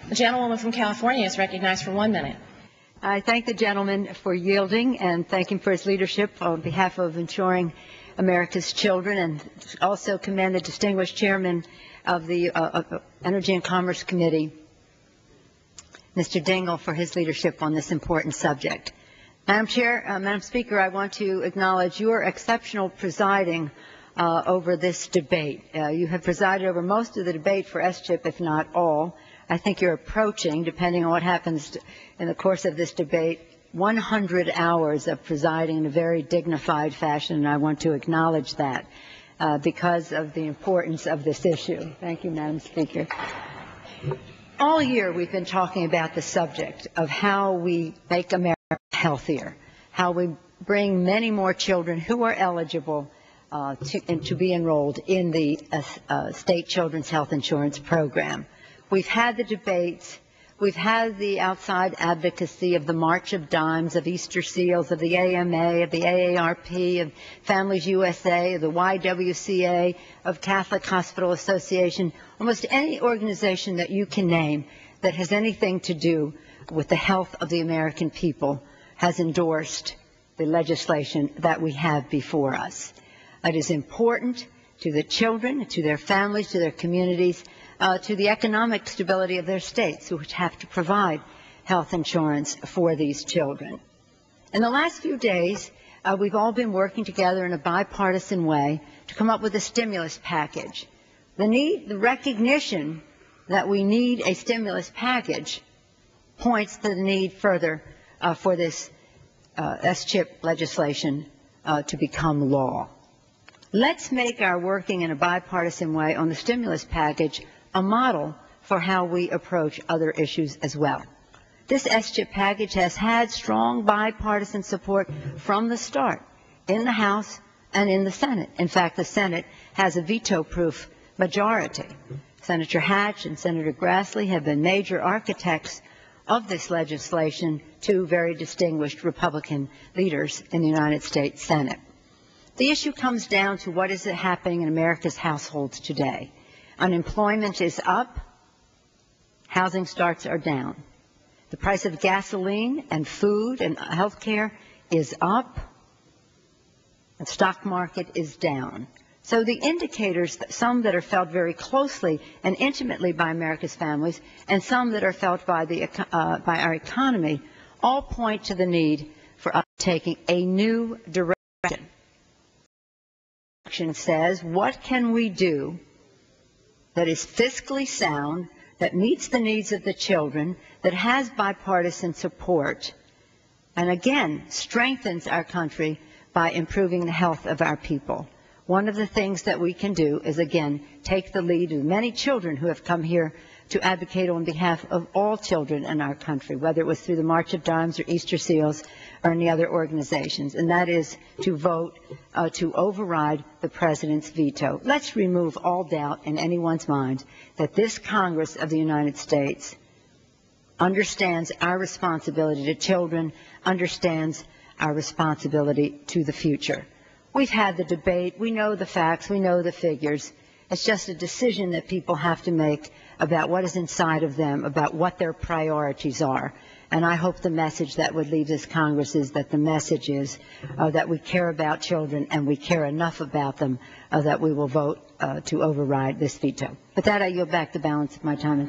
The gentlewoman from California is recognized for 1 minute. I thank the gentleman for yielding and thank him for his leadership on behalf of ensuring America's children, and also commend the distinguished chairman of the Energy and Commerce Committee, Mr. Dingell, for his leadership on this important subject. Madam Speaker, I want to acknowledge your exceptional presiding over this debate. You have presided over most of the debate for SCHIP, if not all. I think you're approaching, depending on what happens in the course of this debate, 100 hours of presiding in a very dignified fashion, and I want to acknowledge that because of the importance of this issue. Thank you, Madam Speaker. All year we've been talking about the subject of how we make America healthier, how we bring many more children who are eligible to be enrolled in the state children's health insurance program. We've had the debates. We've had the outside advocacy of the March of Dimes, of Easter Seals, of the AMA, of the AARP, of Families USA, of the YWCA, of Catholic Hospital Association, almost any organization that you can name that has anything to do with the health of the American people has endorsed the legislation that we have before us. It is important to the children, to their families, to their communities, to the economic stability of their states, which have to provide health insurance for these children. In the last few days, we've all been working together in a bipartisan way to come up with a stimulus package. The recognition that we need a stimulus package points to the need further for this SCHIP legislation to become law. Let's make our working in a bipartisan way on the stimulus package a model for how we approach other issues as well. This SCHIP package has had strong bipartisan support from the start in the House and in the Senate. In fact, the Senate has a veto-proof majority. Senator Hatch and Senator Grassley have been major architects of this legislation, two very distinguished Republican leaders in the United States Senate. The issue comes down to what is happening in America's households today. Unemployment is up. Housing starts are down. The price of gasoline and food and health care is up. The stock market is down. So the indicators, some that are felt very closely and intimately by America's families, and some that are felt by our economy, all point to the need for us taking a new direction. Direction says, what can we do that is fiscally sound, that meets the needs of the children, that has bipartisan support, and again, strengthens our country by improving the health of our people. One of the things that we can do is, again, take the lead of many children who have come here to advocate on behalf of all children in our country, whether it was through the March of Dimes or Easter Seals or any other organizations, and that is to vote to override the President's veto. Let's remove all doubt in anyone's mind that this Congress of the United States understands our responsibility to children, understands our responsibility to the future. We've had the debate. We know the facts. We know the figures. It's just a decision that people have to make about what is inside of them, about what their priorities are. And I hope the message that would leave this Congress is that the message is that we care about children and we care enough about them that we will vote to override this veto. With that, I yield back the balance of my time.